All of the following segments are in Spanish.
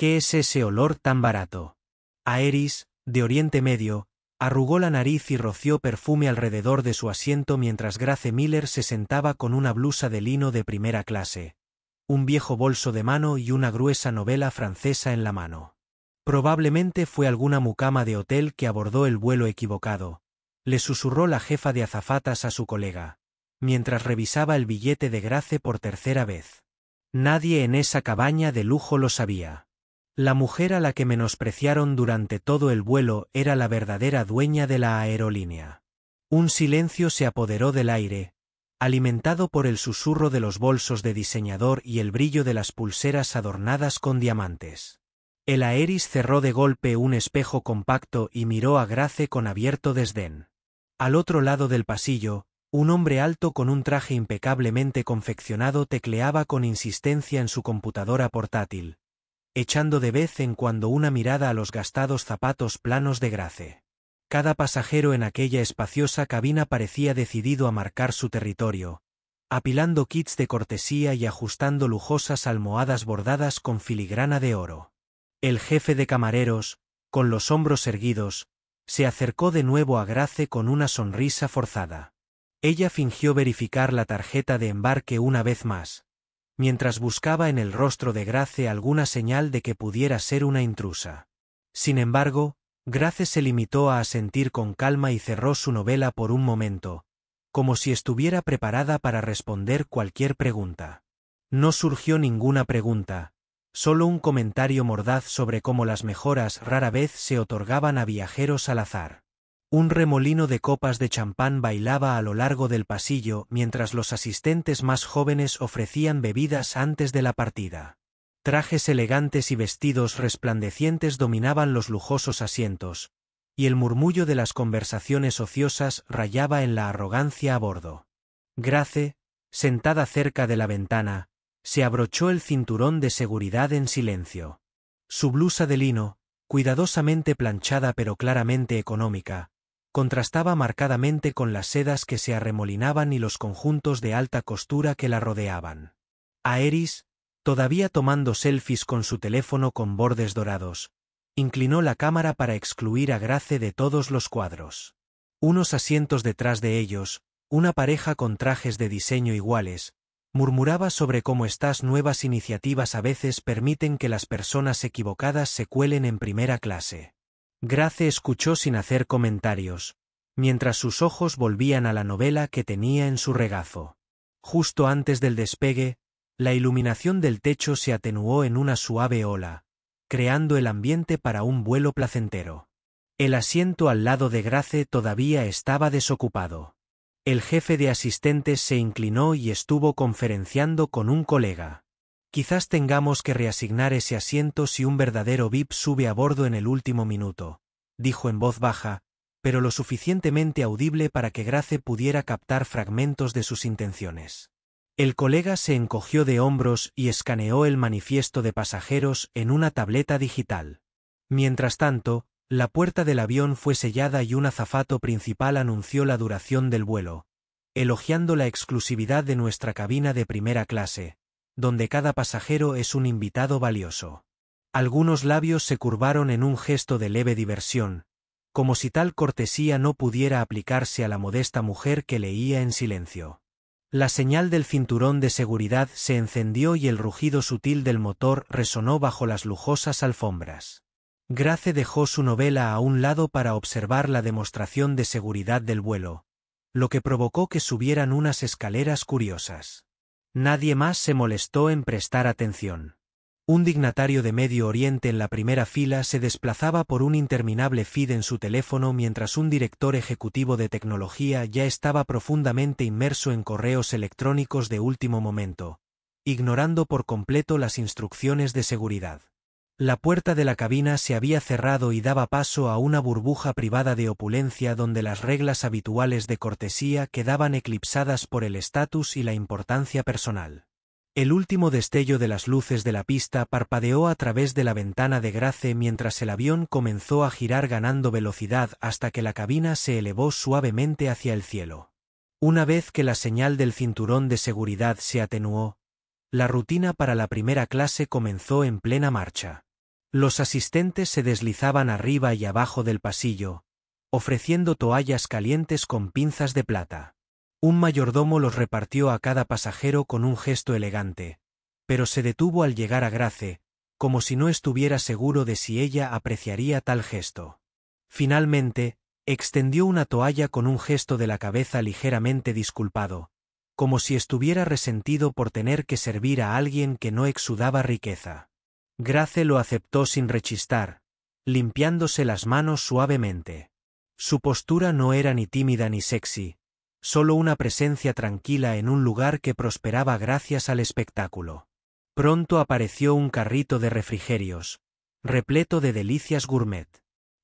¿Qué es ese olor tan barato? Aerys, de Oriente Medio, arrugó la nariz y roció perfume alrededor de su asiento mientras Grace Miller se sentaba con una blusa de lino de primera clase, un viejo bolso de mano y una gruesa novela francesa en la mano. Probablemente fue alguna mucama de hotel que abordó el vuelo equivocado, le susurró la jefa de azafatas a su colega, mientras revisaba el billete de Grace por tercera vez. Nadie en esa cabaña de lujo lo sabía. La mujer a la que menospreciaron durante todo el vuelo era la verdadera dueña de la aerolínea. Un silencio se apoderó del aire, alimentado por el susurro de los bolsos de diseñador y el brillo de las pulseras adornadas con diamantes. El Aerys cerró de golpe un espejo compacto y miró a Grace con abierto desdén. Al otro lado del pasillo, un hombre alto con un traje impecablemente confeccionado tecleaba con insistencia en su computadora portátil, echando de vez en cuando una mirada a los gastados zapatos planos de Grace. Cada pasajero en aquella espaciosa cabina parecía decidido a marcar su territorio, apilando kits de cortesía y ajustando lujosas almohadas bordadas con filigrana de oro. El jefe de camareros, con los hombros erguidos, se acercó de nuevo a Grace con una sonrisa forzada. Ella fingió verificar la tarjeta de embarque una vez más, mientras buscaba en el rostro de Grace alguna señal de que pudiera ser una intrusa. Sin embargo, Grace se limitó a asentir con calma y cerró su novela por un momento, como si estuviera preparada para responder cualquier pregunta. No surgió ninguna pregunta, solo un comentario mordaz sobre cómo las mejoras rara vez se otorgaban a viajeros al azar. Un remolino de copas de champán bailaba a lo largo del pasillo mientras los asistentes más jóvenes ofrecían bebidas antes de la partida. Trajes elegantes y vestidos resplandecientes dominaban los lujosos asientos, y el murmullo de las conversaciones ociosas rayaba en la arrogancia a bordo. Grace, sentada cerca de la ventana, se abrochó el cinturón de seguridad en silencio. Su blusa de lino, cuidadosamente planchada pero claramente económica, contrastaba marcadamente con las sedas que se arremolinaban y los conjuntos de alta costura que la rodeaban. Aerys, todavía tomando selfies con su teléfono con bordes dorados, inclinó la cámara para excluir a Grace de todos los cuadros. Unos asientos detrás de ellos, una pareja con trajes de diseño iguales, murmuraba sobre cómo estas nuevas iniciativas a veces permiten que las personas equivocadas se cuelen en primera clase. Grace escuchó sin hacer comentarios, mientras sus ojos volvían a la novela que tenía en su regazo. Justo antes del despegue, la iluminación del techo se atenuó en una suave ola, creando el ambiente para un vuelo placentero. El asiento al lado de Grace todavía estaba desocupado. El jefe de asistentes se inclinó y estuvo conferenciando con un colega. Quizás tengamos que reasignar ese asiento si un verdadero VIP sube a bordo en el último minuto, dijo en voz baja, pero lo suficientemente audible para que Grace pudiera captar fragmentos de sus intenciones. El colega se encogió de hombros y escaneó el manifiesto de pasajeros en una tableta digital. Mientras tanto, la puerta del avión fue sellada y un azafato principal anunció la duración del vuelo, elogiando la exclusividad de nuestra cabina de primera clase, donde cada pasajero es un invitado valioso. Algunos labios se curvaron en un gesto de leve diversión, como si tal cortesía no pudiera aplicarse a la modesta mujer que leía en silencio. La señal del cinturón de seguridad se encendió y el rugido sutil del motor resonó bajo las lujosas alfombras. Grace dejó su novela a un lado para observar la demostración de seguridad del vuelo, lo que provocó que subieran unas escaleras curiosas. Nadie más se molestó en prestar atención. Un dignatario de Medio Oriente en la primera fila se desplazaba por un interminable feed en su teléfono mientras un director ejecutivo de tecnología ya estaba profundamente inmerso en correos electrónicos de último momento, ignorando por completo las instrucciones de seguridad. La puerta de la cabina se había cerrado y daba paso a una burbuja privada de opulencia donde las reglas habituales de cortesía quedaban eclipsadas por el estatus y la importancia personal. El último destello de las luces de la pista parpadeó a través de la ventana de Grace mientras el avión comenzó a girar ganando velocidad hasta que la cabina se elevó suavemente hacia el cielo. Una vez que la señal del cinturón de seguridad se atenuó, la rutina para la primera clase comenzó en plena marcha. Los asistentes se deslizaban arriba y abajo del pasillo, ofreciendo toallas calientes con pinzas de plata. Un mayordomo los repartió a cada pasajero con un gesto elegante, pero se detuvo al llegar a Grace, como si no estuviera seguro de si ella apreciaría tal gesto. Finalmente, extendió una toalla con un gesto de la cabeza ligeramente disculpado, como si estuviera resentido por tener que servir a alguien que no exudaba riqueza. Grace lo aceptó sin rechistar, limpiándose las manos suavemente. Su postura no era ni tímida ni sexy, solo una presencia tranquila en un lugar que prosperaba gracias al espectáculo. Pronto apareció un carrito de refrigerios, repleto de delicias gourmet.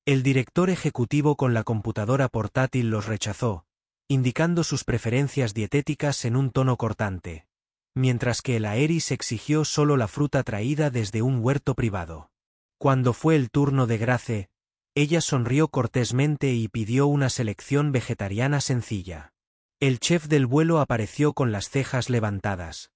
El director ejecutivo con la computadora portátil los rechazó, indicando sus preferencias dietéticas en un tono cortante, mientras que el Aeris exigió solo la fruta traída desde un huerto privado. Cuando fue el turno de Grace, ella sonrió cortésmente y pidió una selección vegetariana sencilla. El chef del vuelo apareció con las cejas levantadas,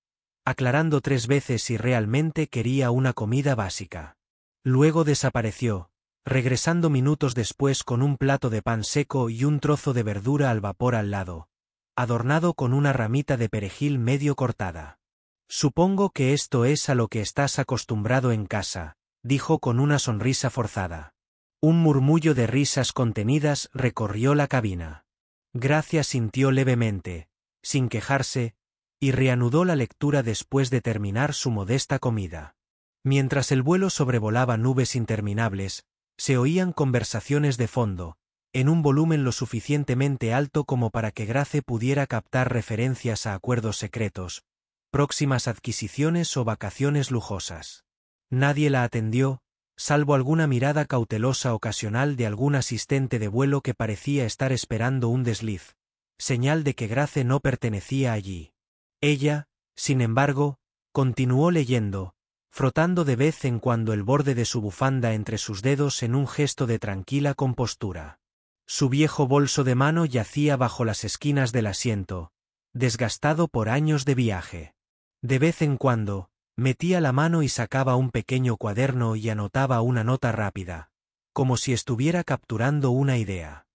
aclarando 3 veces si realmente quería una comida básica. Luego desapareció, regresando minutos después con un plato de pan seco y un trozo de verdura al vapor al lado, adornado con una ramita de perejil medio cortada. «Supongo que esto es a lo que estás acostumbrado en casa», dijo con una sonrisa forzada. Un murmullo de risas contenidas recorrió la cabina. Gracia sintió levemente, sin quejarse, y reanudó la lectura después de terminar su modesta comida. Mientras el vuelo sobrevolaba nubes interminables, se oían conversaciones de fondo, en un volumen lo suficientemente alto como para que Grace pudiera captar referencias a acuerdos secretos, próximas adquisiciones o vacaciones lujosas. Nadie la atendió, salvo alguna mirada cautelosa ocasional de algún asistente de vuelo que parecía estar esperando un desliz, señal de que Grace no pertenecía allí. Ella, sin embargo, continuó leyendo, frotando de vez en cuando el borde de su bufanda entre sus dedos en un gesto de tranquila compostura. Su viejo bolso de mano yacía bajo las esquinas del asiento, desgastado por años de viaje. De vez en cuando, metía la mano y sacaba un pequeño cuaderno y anotaba una nota rápida, como si estuviera capturando una idea.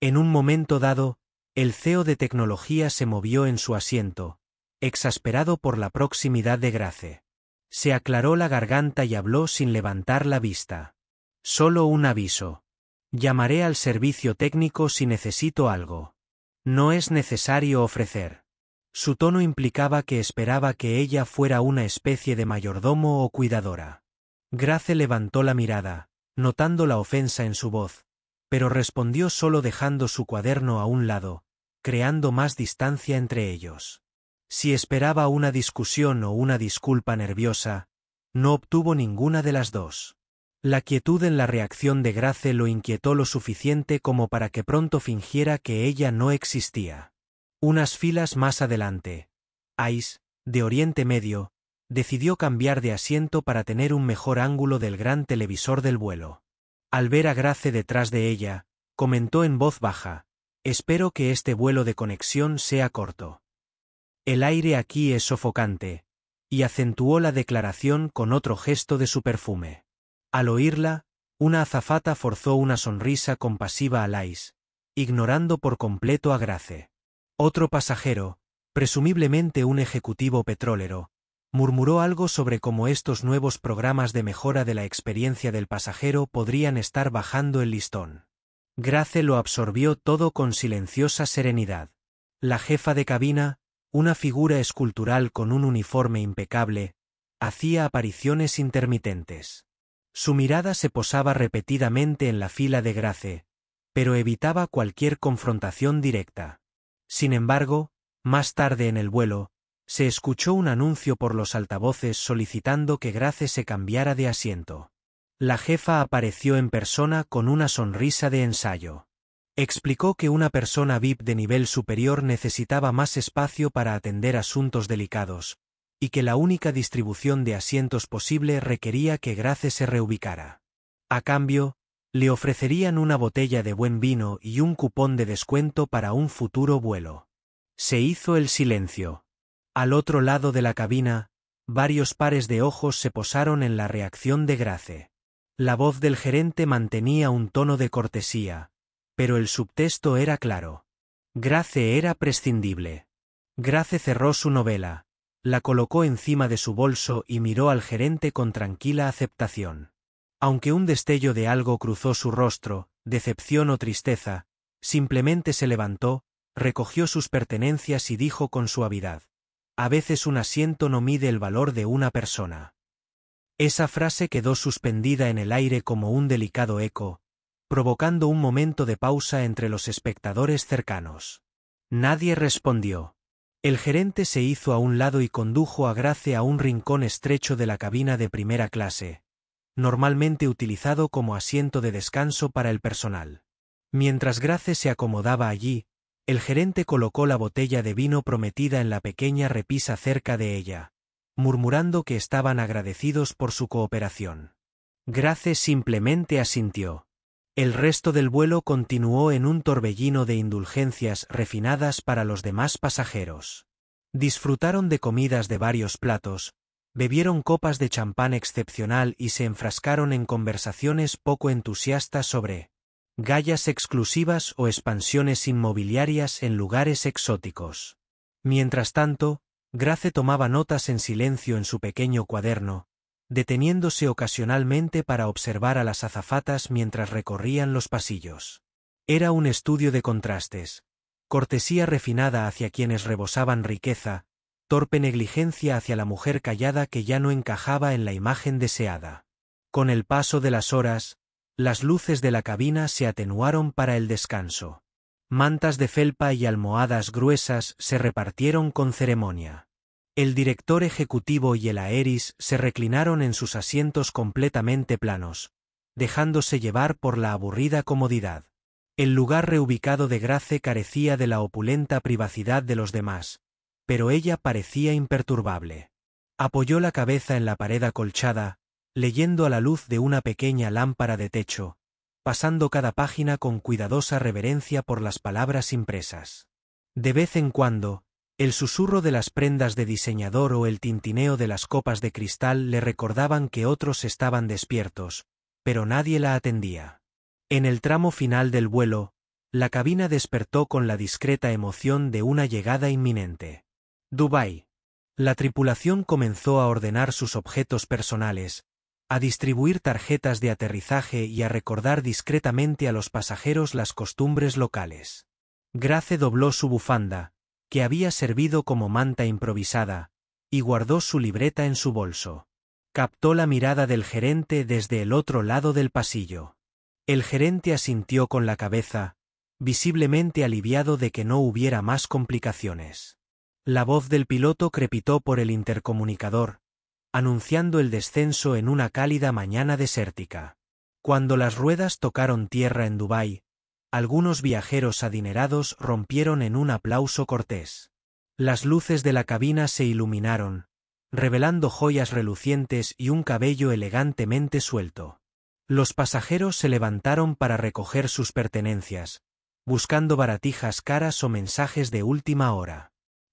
En un momento dado, el CEO de tecnología se movió en su asiento, exasperado por la proximidad de Grace. Se aclaró la garganta y habló sin levantar la vista. «Solo un aviso. Llamaré al servicio técnico si necesito algo. No es necesario ofrecer». Su tono implicaba que esperaba que ella fuera una especie de mayordomo o cuidadora. Grace levantó la mirada, notando la ofensa en su voz, pero respondió solo dejando su cuaderno a un lado, creando más distancia entre ellos. Si esperaba una discusión o una disculpa nerviosa, no obtuvo ninguna de las dos. La quietud en la reacción de Grace lo inquietó lo suficiente como para que pronto fingiera que ella no existía. Unas filas más adelante, Ice, de Oriente Medio, decidió cambiar de asiento para tener un mejor ángulo del gran televisor del vuelo. Al ver a Grace detrás de ella, comentó en voz baja: «Espero que este vuelo de conexión sea corto. El aire aquí es sofocante», y acentuó la declaración con otro gesto de su perfume. Al oírla, una azafata forzó una sonrisa compasiva a Ice, ignorando por completo a Grace. Otro pasajero, presumiblemente un ejecutivo petrolero, murmuró algo sobre cómo estos nuevos programas de mejora de la experiencia del pasajero podrían estar bajando el listón. Grace lo absorbió todo con silenciosa serenidad. La jefa de cabina, una figura escultural con un uniforme impecable, hacía apariciones intermitentes. Su mirada se posaba repetidamente en la fila de Grace, pero evitaba cualquier confrontación directa. Sin embargo, más tarde en el vuelo, se escuchó un anuncio por los altavoces solicitando que Grace se cambiara de asiento. La jefa apareció en persona con una sonrisa de ensayo. Explicó que una persona VIP de nivel superior necesitaba más espacio para atender asuntos delicados, y que la única distribución de asientos posible requería que Grace se reubicara. A cambio, le ofrecerían una botella de buen vino y un cupón de descuento para un futuro vuelo. Se hizo el silencio. Al otro lado de la cabina, varios pares de ojos se posaron en la reacción de Grace. La voz del gerente mantenía un tono de cortesía, pero el subtexto era claro. Grace era prescindible. Grace cerró su novela, la colocó encima de su bolso y miró al gerente con tranquila aceptación. Aunque un destello de algo cruzó su rostro, decepción o tristeza, simplemente se levantó, recogió sus pertenencias y dijo con suavidad: a veces un asiento no mide el valor de una persona. Esa frase quedó suspendida en el aire como un delicado eco, provocando un momento de pausa entre los espectadores cercanos. Nadie respondió. El gerente se hizo a un lado y condujo a Grace a un rincón estrecho de la cabina de primera clase, normalmente utilizado como asiento de descanso para el personal. Mientras Grace se acomodaba allí, el gerente colocó la botella de vino prometida en la pequeña repisa cerca de ella, murmurando que estaban agradecidos por su cooperación. Grace simplemente asintió. El resto del vuelo continuó en un torbellino de indulgencias refinadas para los demás pasajeros. Disfrutaron de comidas de varios platos, bebieron copas de champán excepcional y se enfrascaron en conversaciones poco entusiastas sobre gallas exclusivas o expansiones inmobiliarias en lugares exóticos. Mientras tanto, Grace tomaba notas en silencio en su pequeño cuaderno, deteniéndose ocasionalmente para observar a las azafatas mientras recorrían los pasillos. Era un estudio de contrastes, cortesía refinada hacia quienes rebosaban riqueza, torpe negligencia hacia la mujer callada que ya no encajaba en la imagen deseada. Con el paso de las horas, las luces de la cabina se atenuaron para el descanso. Mantas de felpa y almohadas gruesas se repartieron con ceremonia. El director ejecutivo y el Aeris se reclinaron en sus asientos completamente planos, dejándose llevar por la aburrida comodidad. El lugar reubicado de Grace carecía de la opulenta privacidad de los demás, pero ella parecía imperturbable. Apoyó la cabeza en la pared acolchada, leyendo a la luz de una pequeña lámpara de techo, pasando cada página con cuidadosa reverencia por las palabras impresas. De vez en cuando, el susurro de las prendas de diseñador o el tintineo de las copas de cristal le recordaban que otros estaban despiertos, pero nadie la atendía. En el tramo final del vuelo, la cabina despertó con la discreta emoción de una llegada inminente. Dubái. La tripulación comenzó a ordenar sus objetos personales, a distribuir tarjetas de aterrizaje y a recordar discretamente a los pasajeros las costumbres locales. Grace dobló su bufanda, que había servido como manta improvisada, y guardó su libreta en su bolso. Captó la mirada del gerente desde el otro lado del pasillo. El gerente asintió con la cabeza, visiblemente aliviado de que no hubiera más complicaciones. La voz del piloto crepitó por el intercomunicador, anunciando el descenso en una cálida mañana desértica. Cuando las ruedas tocaron tierra en Dubái, algunos viajeros adinerados rompieron en un aplauso cortés. Las luces de la cabina se iluminaron, revelando joyas relucientes y un cabello elegantemente suelto. Los pasajeros se levantaron para recoger sus pertenencias, buscando baratijas caras o mensajes de última hora.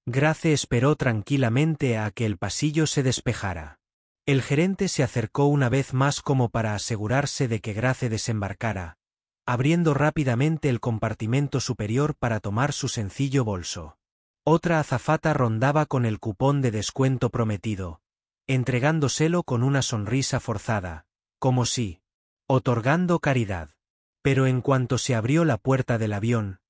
Grace esperó tranquilamente a que el pasillo se despejara. El gerente se acercó una vez más como para asegurarse de que Grace desembarcara, abriendo rápidamente el compartimento superior para tomar su sencillo bolso. Otra azafata rondaba con el cupón de descuento prometido, entregándoselo con una sonrisa forzada, como si otorgando caridad. Pero en cuanto se abrió la puerta del avión,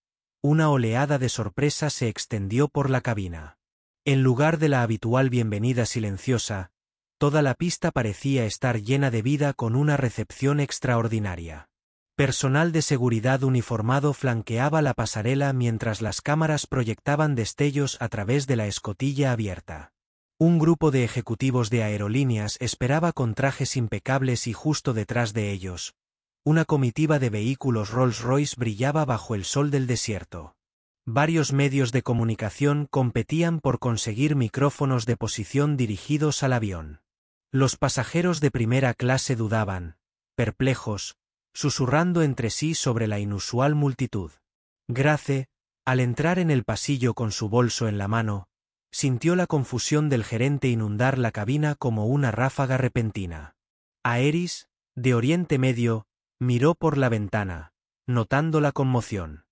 una oleada de sorpresa se extendió por la cabina. En lugar de la habitual bienvenida silenciosa, toda la pista parecía estar llena de vida con una recepción extraordinaria. Personal de seguridad uniformado flanqueaba la pasarela mientras las cámaras proyectaban destellos a través de la escotilla abierta. Un grupo de ejecutivos de aerolíneas esperaba con trajes impecables y justo detrás de ellos, una comitiva de vehículos Rolls-Royce brillaba bajo el sol del desierto. Varios medios de comunicación competían por conseguir micrófonos de posición dirigidos al avión. Los pasajeros de primera clase dudaban, perplejos, susurrando entre sí sobre la inusual multitud. Grace, al entrar en el pasillo con su bolso en la mano, sintió la confusión del gerente inundar la cabina como una ráfaga repentina. Aeris, de Oriente Medio, miró por la ventana, notando la conmoción.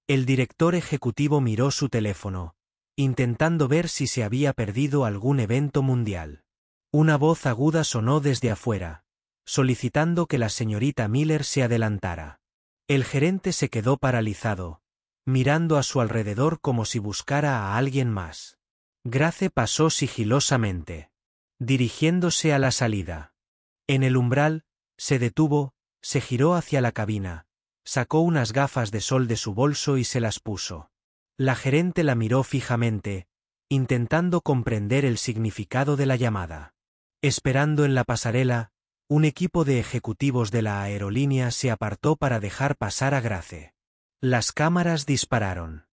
El director ejecutivo miró su teléfono, intentando ver si se había perdido algún evento mundial. Una voz aguda sonó desde afuera, solicitando que la señorita Miller se adelantara. El gerente se quedó paralizado, mirando a su alrededor como si buscara a alguien más. Grace pasó sigilosamente, dirigiéndose a la salida. En el umbral, se detuvo, se giró hacia la cabina, sacó unas gafas de sol de su bolso y se las puso. La gerente la miró fijamente, intentando comprender el significado de la llamada. Esperando en la pasarela, un equipo de ejecutivos de la aerolínea se apartó para dejar pasar a Grace. Las cámaras dispararon.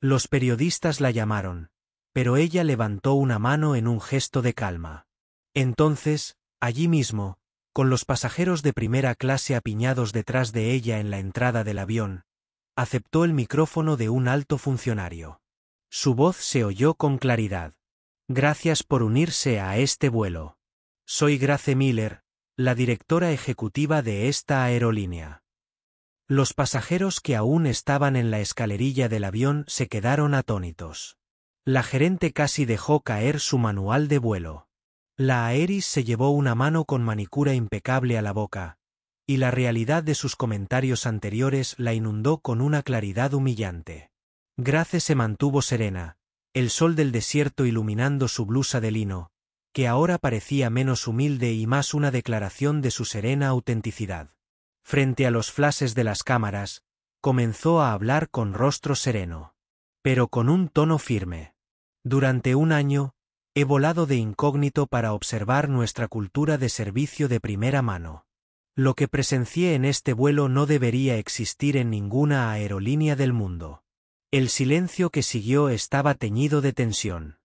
Los periodistas la llamaron, pero ella levantó una mano en un gesto de calma. Entonces, allí mismo, con los pasajeros de primera clase apiñados detrás de ella en la entrada del avión, aceptó el micrófono de un alto funcionario. Su voz se oyó con claridad. Gracias por unirse a este vuelo. Soy Grace Miller, la directora ejecutiva de esta aerolínea. Los pasajeros que aún estaban en la escalerilla del avión se quedaron atónitos. La gerente casi dejó caer su manual de vuelo. La Aeris se llevó una mano con manicura impecable a la boca, y la realidad de sus comentarios anteriores la inundó con una claridad humillante. Grace se mantuvo serena, el sol del desierto iluminando su blusa de lino, que ahora parecía menos humilde y más una declaración de su serena autenticidad. Frente a los flashes de las cámaras, comenzó a hablar con rostro sereno, pero con un tono firme. Durante un año, he volado de incógnito para observar nuestra cultura de servicio de primera mano. Lo que presencié en este vuelo no debería existir en ninguna aerolínea del mundo. El silencio que siguió estaba teñido de tensión.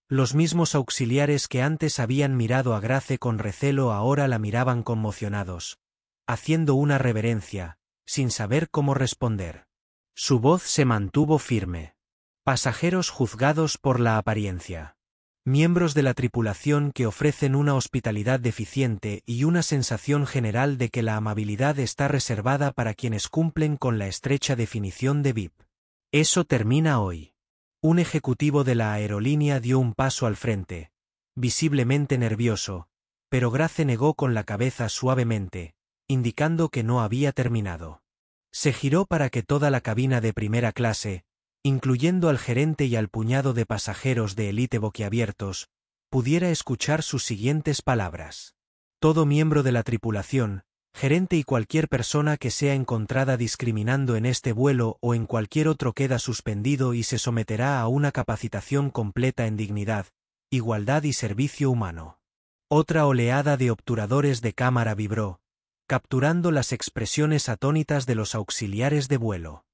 Los mismos auxiliares que antes habían mirado a Grace con recelo ahora la miraban conmocionados, haciendo una reverencia, sin saber cómo responder. Su voz se mantuvo firme. Pasajeros juzgados por la apariencia. Miembros de la tripulación que ofrecen una hospitalidad deficiente y una sensación general de que la amabilidad está reservada para quienes cumplen con la estrecha definición de VIP. Eso termina hoy. Un ejecutivo de la aerolínea dio un paso al frente, visiblemente nervioso, pero Grace negó con la cabeza suavemente, indicando que no había terminado. Se giró para que toda la cabina de primera clase, incluyendo al gerente y al puñado de pasajeros de élite boquiabiertos, pudiera escuchar sus siguientes palabras. Todo miembro de la tripulación, gerente y cualquier persona que sea encontrada discriminando en este vuelo o en cualquier otro queda suspendido y se someterá a una capacitación completa en dignidad, igualdad y servicio humano. Otra oleada de obturadores de cámara vibró, capturando las expresiones atónitas de los auxiliares de vuelo.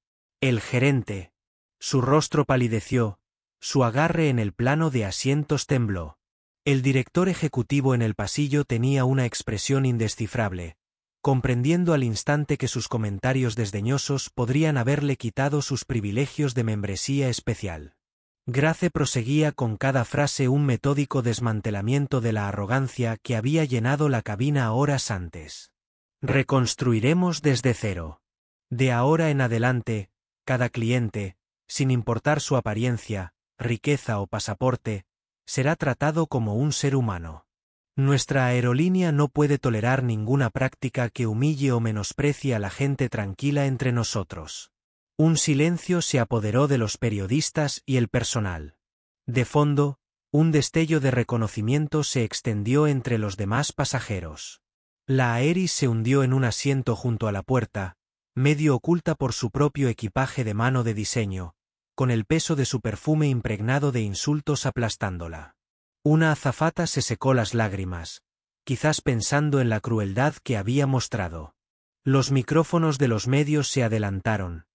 El gerente. Su rostro palideció, su agarre en el plano de asientos tembló. El director ejecutivo en el pasillo tenía una expresión indescifrable, comprendiendo al instante que sus comentarios desdeñosos podrían haberle quitado sus privilegios de membresía especial. Grace proseguía con cada frase un metódico desmantelamiento de la arrogancia que había llenado la cabina horas antes. Reconstruiremos desde cero. De ahora en adelante, cada cliente, sin importar su apariencia, riqueza o pasaporte, será tratado como un ser humano. Nuestra aerolínea no puede tolerar ninguna práctica que humille o menosprecie a la gente tranquila entre nosotros. Un silencio se apoderó de los periodistas y el personal. De fondo, un destello de reconocimiento se extendió entre los demás pasajeros. La Aeris se hundió en un asiento junto a la puerta, medio oculta por su propio equipaje de mano de diseño, con el peso de su perfume impregnado de insultos aplastándola. Una azafata se secó las lágrimas, quizás pensando en la crueldad que había mostrado. Los micrófonos de los medios se adelantaron,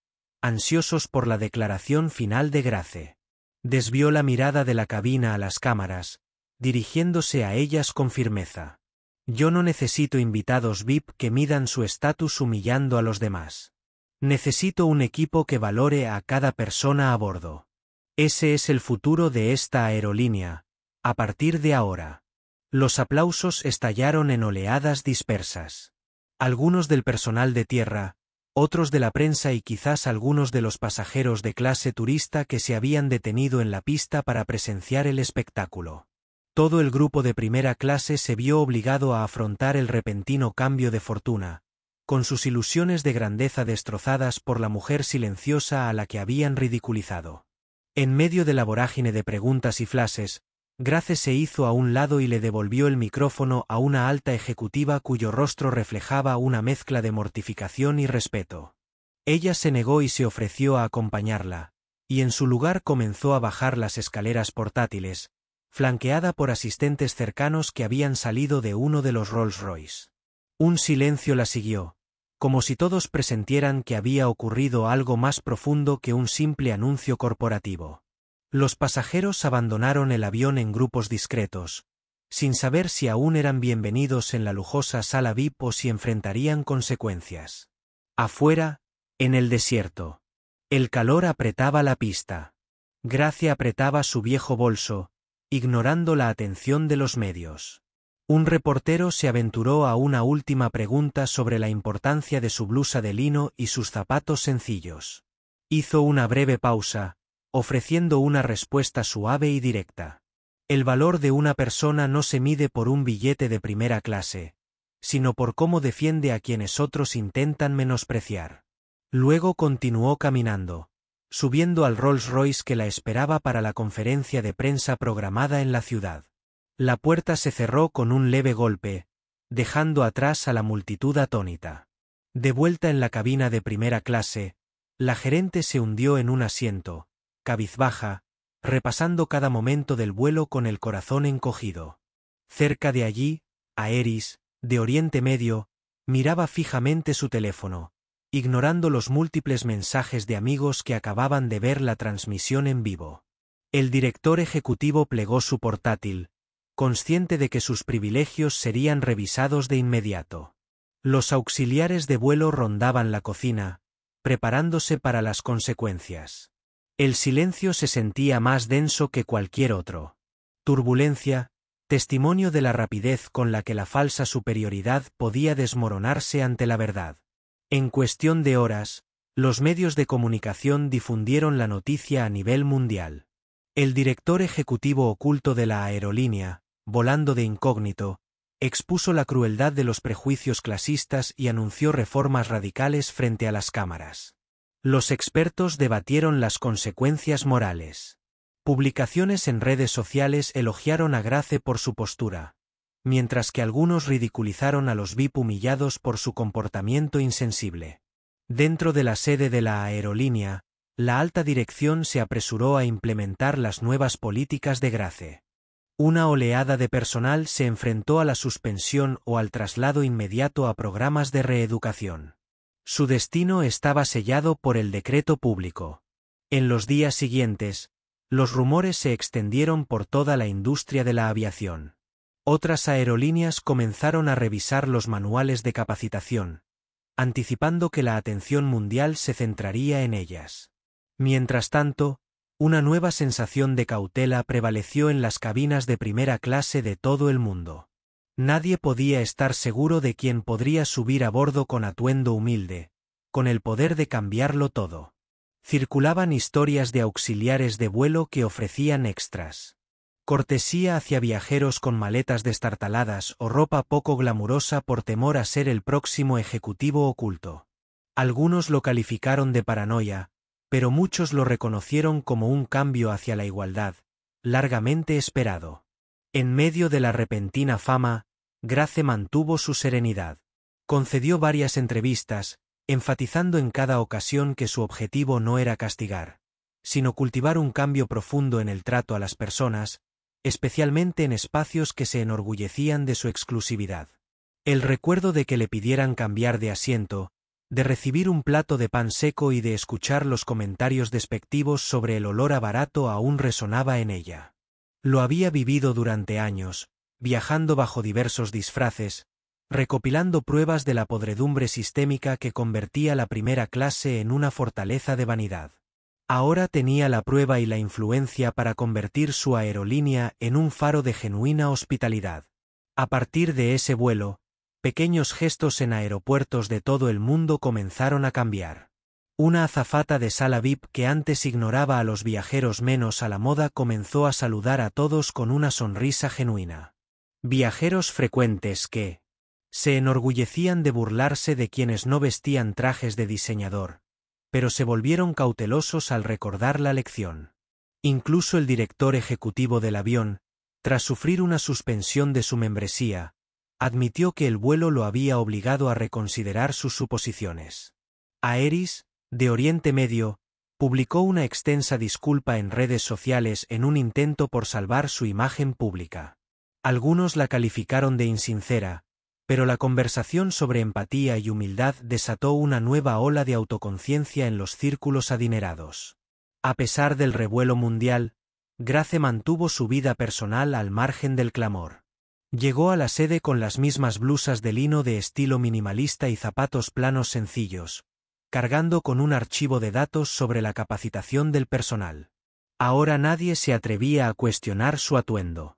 ansiosos por la declaración final de Grace. Desvió la mirada de la cabina a las cámaras, dirigiéndose a ellas con firmeza. Yo no necesito invitados VIP que midan su estatus humillando a los demás. Necesito un equipo que valore a cada persona a bordo. Ese es el futuro de esta aerolínea, a partir de ahora. Los aplausos estallaron en oleadas dispersas. Algunos del personal de tierra, otros de la prensa y quizás algunos de los pasajeros de clase turista que se habían detenido en la pista para presenciar el espectáculo. Todo el grupo de primera clase se vio obligado a afrontar el repentino cambio de fortuna, con sus ilusiones de grandeza destrozadas por la mujer silenciosa a la que habían ridiculizado. En medio de la vorágine de preguntas y flashes, Grace se hizo a un lado y le devolvió el micrófono a una alta ejecutiva cuyo rostro reflejaba una mezcla de mortificación y respeto. Ella se negó y se ofreció a acompañarla, y en su lugar comenzó a bajar las escaleras portátiles, flanqueada por asistentes cercanos que habían salido de uno de los Rolls Royce. Un silencio la siguió, como si todos presentieran que había ocurrido algo más profundo que un simple anuncio corporativo. Los pasajeros abandonaron el avión en grupos discretos, sin saber si aún eran bienvenidos en la lujosa sala VIP o si enfrentarían consecuencias. Afuera, en el desierto, el calor apretaba la pista. Grace apretaba su viejo bolso, ignorando la atención de los medios. Un reportero se aventuró a una última pregunta sobre la importancia de su blusa de lino y sus zapatos sencillos. Hizo una breve pausa, ofreciendo una respuesta suave y directa. El valor de una persona no se mide por un billete de primera clase, sino por cómo defiende a quienes otros intentan menospreciar. Luego continuó caminando, subiendo al Rolls Royce que la esperaba para la conferencia de prensa programada en la ciudad. La puerta se cerró con un leve golpe, dejando atrás a la multitud atónita. De vuelta en la cabina de primera clase, la gerente se hundió en un asiento, cabizbaja, repasando cada momento del vuelo con el corazón encogido. Cerca de allí, Aeris, de Oriente Medio, miraba fijamente su teléfono, ignorando los múltiples mensajes de amigos que acababan de ver la transmisión en vivo. El director ejecutivo plegó su portátil, consciente de que sus privilegios serían revisados de inmediato. Los auxiliares de vuelo rondaban la cocina, preparándose para las consecuencias. El silencio se sentía más denso que cualquier otro. Turbulencia, testimonio de la rapidez con la que la falsa superioridad podía desmoronarse ante la verdad. En cuestión de horas, los medios de comunicación difundieron la noticia a nivel mundial. El director ejecutivo oculto de la aerolínea, volando de incógnito, expuso la crueldad de los prejuicios clasistas y anunció reformas radicales frente a las cámaras. Los expertos debatieron las consecuencias morales. Publicaciones en redes sociales elogiaron a Grace por su postura, mientras que algunos ridiculizaron a los VIP humillados por su comportamiento insensible. Dentro de la sede de la aerolínea, la alta dirección se apresuró a implementar las nuevas políticas de Grace. Una oleada de personal se enfrentó a la suspensión o al traslado inmediato a programas de reeducación. Su destino estaba sellado por el decreto público. En los días siguientes, los rumores se extendieron por toda la industria de la aviación. Otras aerolíneas comenzaron a revisar los manuales de capacitación, anticipando que la atención mundial se centraría en ellas. Mientras tanto, una nueva sensación de cautela prevaleció en las cabinas de primera clase de todo el mundo. Nadie podía estar seguro de quién podría subir a bordo con atuendo humilde, con el poder de cambiarlo todo. Circulaban historias de auxiliares de vuelo que ofrecían extras. Cortesía hacia viajeros con maletas destartaladas o ropa poco glamurosa por temor a ser el próximo ejecutivo oculto. Algunos lo calificaron de paranoia, pero muchos lo reconocieron como un cambio hacia la igualdad, largamente esperado. En medio de la repentina fama, Grace mantuvo su serenidad. Concedió varias entrevistas, enfatizando en cada ocasión que su objetivo no era castigar, sino cultivar un cambio profundo en el trato a las personas, especialmente en espacios que se enorgullecían de su exclusividad. El recuerdo de que le pidieran cambiar de asiento, de recibir un plato de pan seco y de escuchar los comentarios despectivos sobre el olor a barato aún resonaba en ella. Lo había vivido durante años, viajando bajo diversos disfraces, recopilando pruebas de la podredumbre sistémica que convertía la primera clase en una fortaleza de vanidad. Ahora tenía la prueba y la influencia para convertir su aerolínea en un faro de genuina hospitalidad. A partir de ese vuelo, Pequeños gestos en aeropuertos de todo el mundo comenzaron a cambiar. Una azafata de sala VIP que antes ignoraba a los viajeros menos a la moda comenzó a saludar a todos con una sonrisa genuina. Viajeros frecuentes que se enorgullecían de burlarse de quienes no vestían trajes de diseñador, pero se volvieron cautelosos al recordar la lección. Incluso el director ejecutivo del avión, tras sufrir una suspensión de su membresía, admitió que el vuelo lo había obligado a reconsiderar sus suposiciones. Aeris, de Oriente Medio, publicó una extensa disculpa en redes sociales en un intento por salvar su imagen pública. Algunos la calificaron de insincera, pero la conversación sobre empatía y humildad desató una nueva ola de autoconciencia en los círculos adinerados. A pesar del revuelo mundial, Grace mantuvo su vida personal al margen del clamor. Llegó a la sede con las mismas blusas de lino de estilo minimalista y zapatos planos sencillos, cargando con un archivo de datos sobre la capacitación del personal. Ahora nadie se atrevía a cuestionar su atuendo.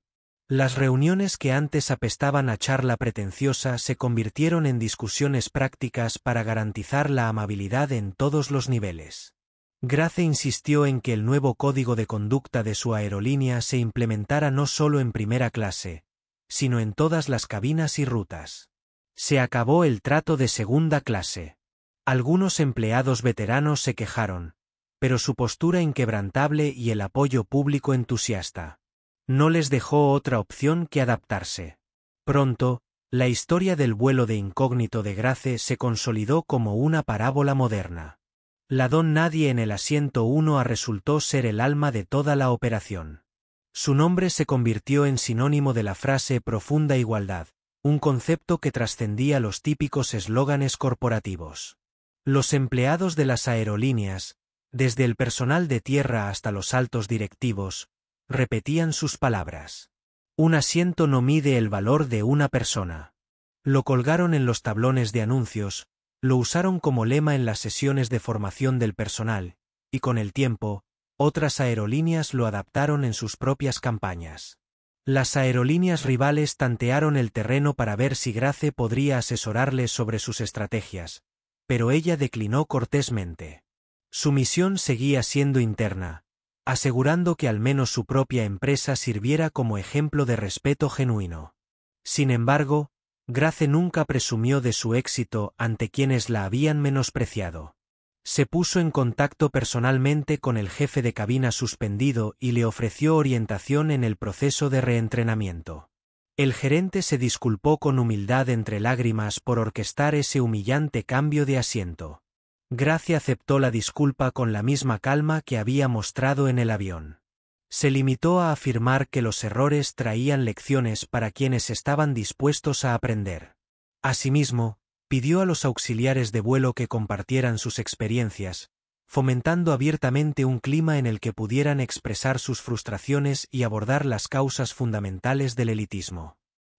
Las reuniones que antes apestaban a charla pretenciosa se convirtieron en discusiones prácticas para garantizar la amabilidad en todos los niveles. Grace insistió en que el nuevo código de conducta de su aerolínea se implementara no solo en primera clase, sino en todas las cabinas y rutas. Se acabó el trato de segunda clase. Algunos empleados veteranos se quejaron, pero su postura inquebrantable y el apoyo público entusiasta no les dejó otra opción que adaptarse. Pronto, la historia del vuelo de incógnito de Grace se consolidó como una parábola moderna. La don nadie en el asiento 1A resultó ser el alma de toda la operación. Su nombre se convirtió en sinónimo de la frase profunda igualdad, un concepto que trascendía los típicos eslóganes corporativos. Los empleados de las aerolíneas, desde el personal de tierra hasta los altos directivos, repetían sus palabras. Un asiento no mide el valor de una persona. Lo colgaron en los tablones de anuncios, lo usaron como lema en las sesiones de formación del personal, y con el tiempo, otras aerolíneas lo adaptaron en sus propias campañas. Las aerolíneas rivales tantearon el terreno para ver si Grace podría asesorarles sobre sus estrategias, pero ella declinó cortésmente. Su misión seguía siendo interna, asegurando que al menos su propia empresa sirviera como ejemplo de respeto genuino. Sin embargo, Grace nunca presumió de su éxito ante quienes la habían menospreciado. Se puso en contacto personalmente con el jefe de cabina suspendido y le ofreció orientación en el proceso de reentrenamiento. El gerente se disculpó con humildad entre lágrimas por orquestar ese humillante cambio de asiento. Grace aceptó la disculpa con la misma calma que había mostrado en el avión. Se limitó a afirmar que los errores traían lecciones para quienes estaban dispuestos a aprender. Asimismo, pidió a los auxiliares de vuelo que compartieran sus experiencias, fomentando abiertamente un clima en el que pudieran expresar sus frustraciones y abordar las causas fundamentales del elitismo.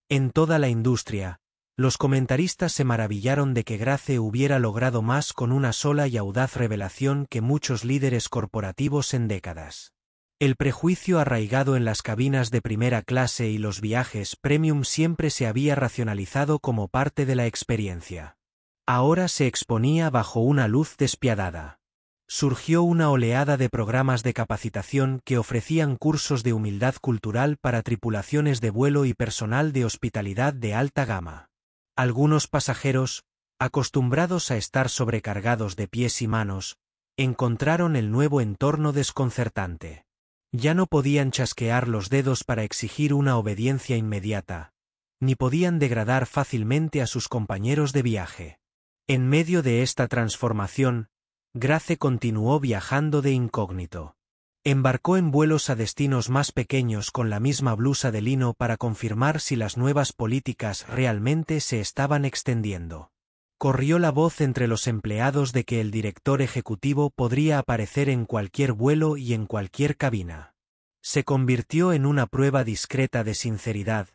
En toda la industria, los comentaristas se maravillaron de que Grace hubiera logrado más con una sola y audaz revelación que muchos líderes corporativos en décadas. El prejuicio arraigado en las cabinas de primera clase y los viajes premium siempre se había racionalizado como parte de la experiencia. Ahora se exponía bajo una luz despiadada. Surgió una oleada de programas de capacitación que ofrecían cursos de humildad cultural para tripulaciones de vuelo y personal de hospitalidad de alta gama. Algunos pasajeros, acostumbrados a estar sobrecargados de pies y manos, encontraron el nuevo entorno desconcertante. Ya no podían chasquear los dedos para exigir una obediencia inmediata, ni podían degradar fácilmente a sus compañeros de viaje. En medio de esta transformación, Grace continuó viajando de incógnito. Embarcó en vuelos a destinos más pequeños con la misma blusa de lino para confirmar si las nuevas políticas realmente se estaban extendiendo. Corrió la voz entre los empleados de que el director ejecutivo podría aparecer en cualquier vuelo y en cualquier cabina. Se convirtió en una prueba discreta de sinceridad,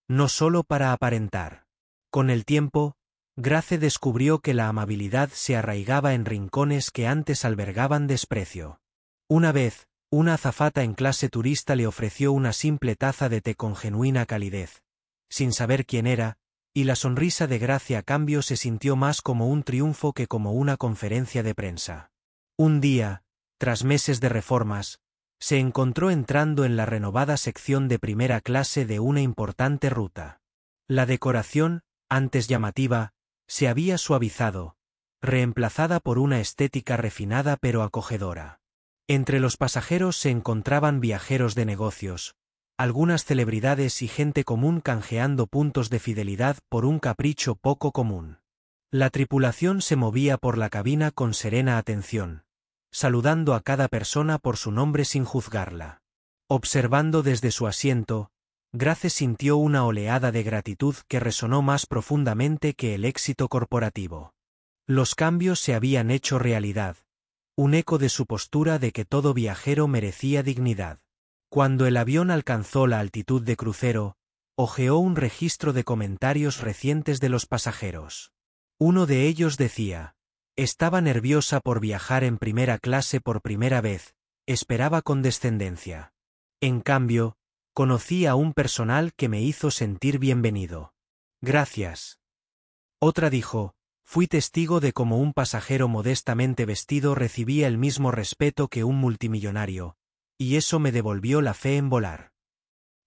no solo para aparentar. Con el tiempo, Grace descubrió que la amabilidad se arraigaba en rincones que antes albergaban desprecio. Una vez, una azafata en clase turista le ofreció una simple taza de té con genuina calidez. Sin saber quién era, y la sonrisa de Grace a cambio se sintió más como un triunfo que como una conferencia de prensa. Un día, tras meses de reformas, se encontró entrando en la renovada sección de primera clase de una importante ruta. La decoración, antes llamativa, se había suavizado, reemplazada por una estética refinada pero acogedora. Entre los pasajeros se encontraban viajeros de negocios, algunas celebridades y gente común canjeando puntos de fidelidad por un capricho poco común. La tripulación se movía por la cabina con serena atención, saludando a cada persona por su nombre sin juzgarla. Observando desde su asiento, Grace sintió una oleada de gratitud que resonó más profundamente que el éxito corporativo. Los cambios se habían hecho realidad, un eco de su postura de que todo viajero merecía dignidad. Cuando el avión alcanzó la altitud de crucero, hojeó un registro de comentarios recientes de los pasajeros. Uno de ellos decía: estaba nerviosa por viajar en primera clase por primera vez, esperaba condescendencia. En cambio, conocí a un personal que me hizo sentir bienvenido. Gracias. Otra dijo: fui testigo de cómo un pasajero modestamente vestido recibía el mismo respeto que un multimillonario, y eso me devolvió la fe en volar.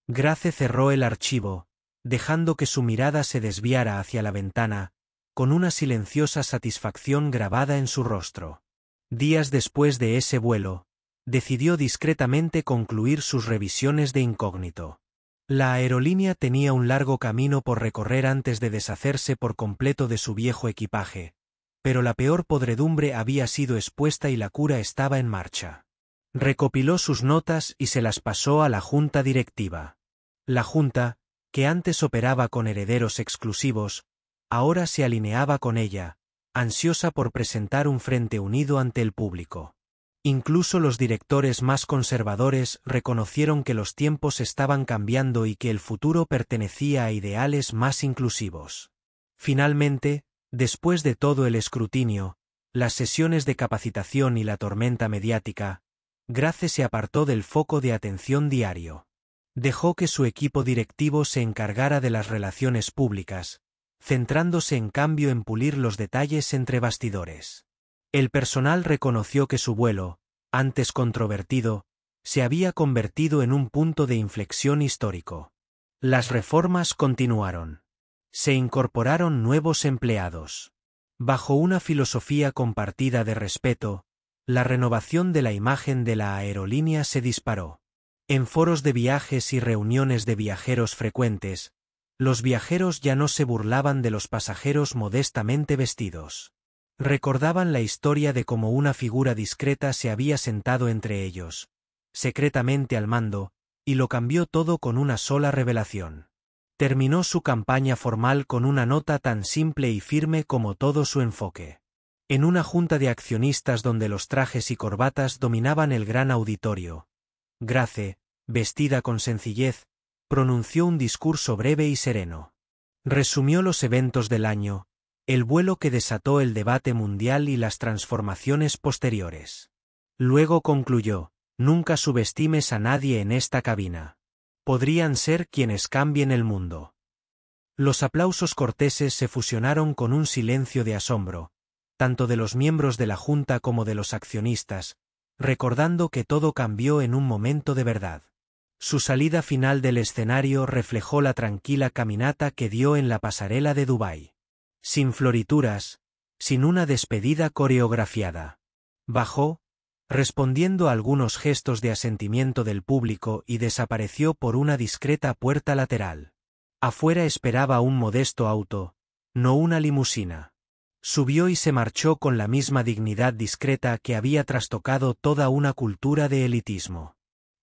Grace cerró el archivo, dejando que su mirada se desviara hacia la ventana, con una silenciosa satisfacción grabada en su rostro. Días después de ese vuelo, decidió discretamente concluir sus revisiones de incógnito. La aerolínea tenía un largo camino por recorrer antes de deshacerse por completo de su viejo equipaje, pero la peor podredumbre había sido expuesta y la cura estaba en marcha. Recopiló sus notas y se las pasó a la junta directiva. La junta, que antes operaba con herederos exclusivos, ahora se alineaba con ella, ansiosa por presentar un frente unido ante el público. Incluso los directores más conservadores reconocieron que los tiempos estaban cambiando y que el futuro pertenecía a ideales más inclusivos. Finalmente, después de todo el escrutinio, las sesiones de capacitación y la tormenta mediática, Grace se apartó del foco de atención diario. Dejó que su equipo directivo se encargara de las relaciones públicas, centrándose en cambio en pulir los detalles entre bastidores. El personal reconoció que su vuelo, antes controvertido, se había convertido en un punto de inflexión histórico. Las reformas continuaron. Se incorporaron nuevos empleados. Bajo una filosofía compartida de respeto, la renovación de la imagen de la aerolínea se disparó. En foros de viajes y reuniones de viajeros frecuentes, los viajeros ya no se burlaban de los pasajeros modestamente vestidos. Recordaban la historia de cómo una figura discreta se había sentado entre ellos, secretamente al mando, y lo cambió todo con una sola revelación. Terminó su campaña formal con una nota tan simple y firme como todo su enfoque. En una junta de accionistas donde los trajes y corbatas dominaban el gran auditorio, Grace, vestida con sencillez, pronunció un discurso breve y sereno. Resumió los eventos del año, el vuelo que desató el debate mundial y las transformaciones posteriores. Luego concluyó: nunca subestimes a nadie en esta cabina. Podrían ser quienes cambien el mundo. Los aplausos corteses se fusionaron con un silencio de asombro, tanto de los miembros de la junta como de los accionistas, recordando que todo cambió en un momento de verdad. Su salida final del escenario reflejó la tranquila caminata que dio en la pasarela de Dubái. Sin florituras, sin una despedida coreografiada. Bajó, respondiendo a algunos gestos de asentimiento del público, y desapareció por una discreta puerta lateral. Afuera esperaba un modesto auto, no una limusina. Subió y se marchó con la misma dignidad discreta que había trastocado toda una cultura de elitismo.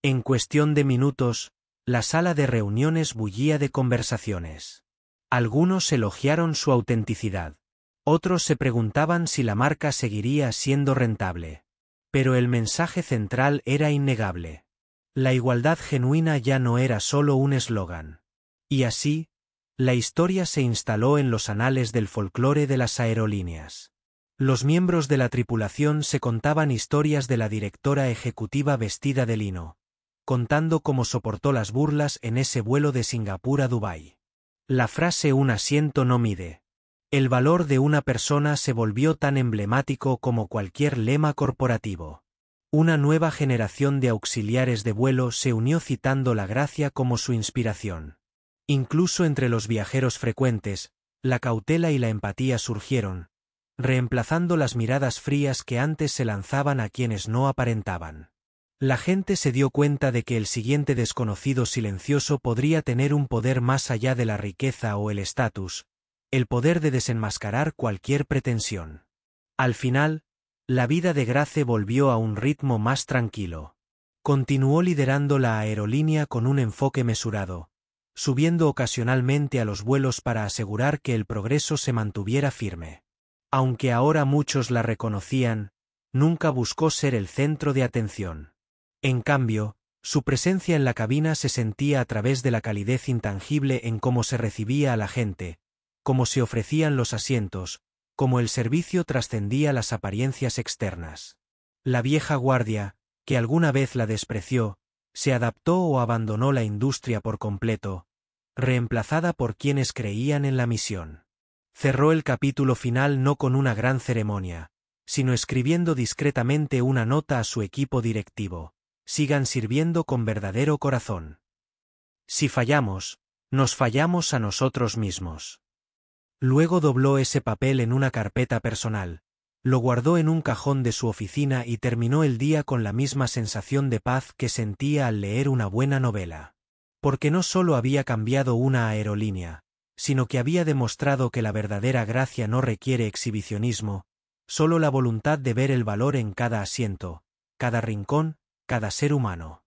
En cuestión de minutos, la sala de reuniones bullía de conversaciones. Algunos elogiaron su autenticidad. Otros se preguntaban si la marca seguiría siendo rentable. Pero el mensaje central era innegable. La igualdad genuina ya no era solo un eslogan. Y así, la historia se instaló en los anales del folclore de las aerolíneas. Los miembros de la tripulación se contaban historias de la directora ejecutiva vestida de lino, contando cómo soportó las burlas en ese vuelo de Singapur a Dubái. La frase "un asiento no mide". El valor de una persona se volvió tan emblemático como cualquier lema corporativo. Una nueva generación de auxiliares de vuelo se unió citando la gracia como su inspiración. Incluso entre los viajeros frecuentes, la cautela y la empatía surgieron, reemplazando las miradas frías que antes se lanzaban a quienes no aparentaban. La gente se dio cuenta de que el siguiente desconocido silencioso podría tener un poder más allá de la riqueza o el estatus, el poder de desenmascarar cualquier pretensión. Al final, la vida de Grace volvió a un ritmo más tranquilo. Continuó liderando la aerolínea con un enfoque mesurado, subiendo ocasionalmente a los vuelos para asegurar que el progreso se mantuviera firme. Aunque ahora muchos la reconocían, nunca buscó ser el centro de atención. En cambio, su presencia en la cabina se sentía a través de la calidez intangible en cómo se recibía a la gente, cómo se ofrecían los asientos, cómo el servicio trascendía las apariencias externas. La vieja guardia, que alguna vez la despreció, se adaptó o abandonó la industria por completo, reemplazada por quienes creían en la misión. Cerró el capítulo final no con una gran ceremonia, sino escribiendo discretamente una nota a su equipo directivo: sigan sirviendo con verdadero corazón. Si fallamos, nos fallamos a nosotros mismos. Luego dobló ese papel en una carpeta personal, lo guardó en un cajón de su oficina y terminó el día con la misma sensación de paz que sentía al leer una buena novela. Porque no solo había cambiado una aerolínea, sino que había demostrado que la verdadera gracia no requiere exhibicionismo, solo la voluntad de ver el valor en cada asiento, cada rincón, cada ser humano.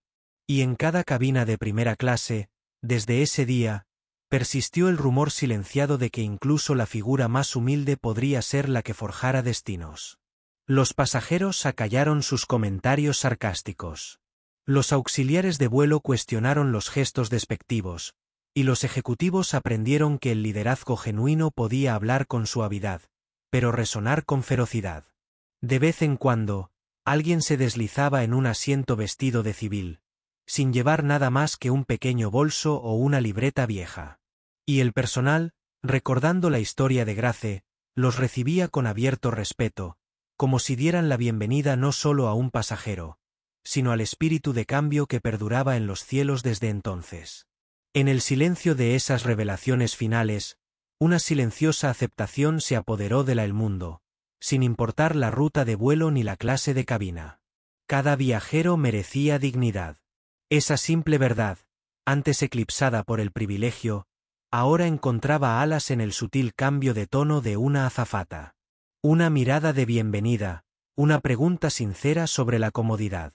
Y en cada cabina de primera clase, desde ese día, persistió el rumor silenciado de que incluso la figura más humilde podría ser la que forjara destinos. Los pasajeros acallaron sus comentarios sarcásticos. Los auxiliares de vuelo cuestionaron los gestos despectivos, y los ejecutivos aprendieron que el liderazgo genuino podía hablar con suavidad, pero resonar con ferocidad. De vez en cuando, alguien se deslizaba en un asiento vestido de civil, sin llevar nada más que un pequeño bolso o una libreta vieja. Y el personal, recordando la historia de Grace, los recibía con abierto respeto, como si dieran la bienvenida no solo a un pasajero, sino al espíritu de cambio que perduraba en los cielos desde entonces. En el silencio de esas revelaciones finales, una silenciosa aceptación se apoderó de el mundo, sin importar la ruta de vuelo ni la clase de cabina. Cada viajero merecía dignidad. Esa simple verdad, antes eclipsada por el privilegio, ahora encontraba alas en el sutil cambio de tono de una azafata. Una mirada de bienvenida, una pregunta sincera sobre la comodidad.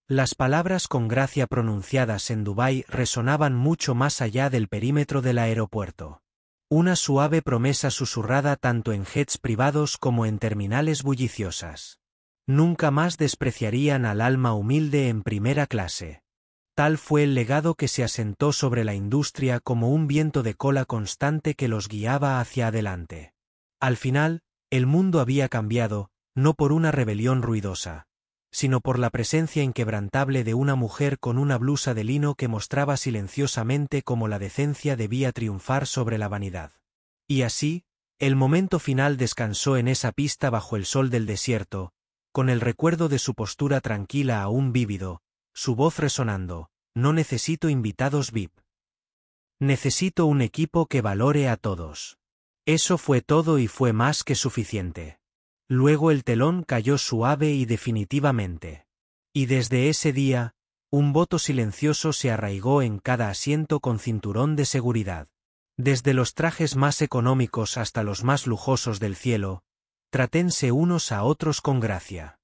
Las palabras con gracia pronunciadas en Dubái resonaban mucho más allá del perímetro del aeropuerto. Una suave promesa susurrada tanto en jets privados como en terminales bulliciosas. Nunca más despreciarían al alma humilde en primera clase. Tal fue el legado que se asentó sobre la industria como un viento de cola constante que los guiaba hacia adelante. Al final, el mundo había cambiado, no por una rebelión ruidosa, sino por la presencia inquebrantable de una mujer con una blusa de lino que mostraba silenciosamente cómo la decencia debía triunfar sobre la vanidad. Y así, el momento final descansó en esa pista bajo el sol del desierto, con el recuerdo de su postura tranquila aún vívido, su voz resonando: no necesito invitados VIP. Necesito un equipo que valore a todos. Eso fue todo y fue más que suficiente. Luego el telón cayó suave y definitivamente. Y desde ese día, un voto silencioso se arraigó en cada asiento con cinturón de seguridad. Desde los trajes más económicos hasta los más lujosos del cielo, trátense unos a otros con gracia.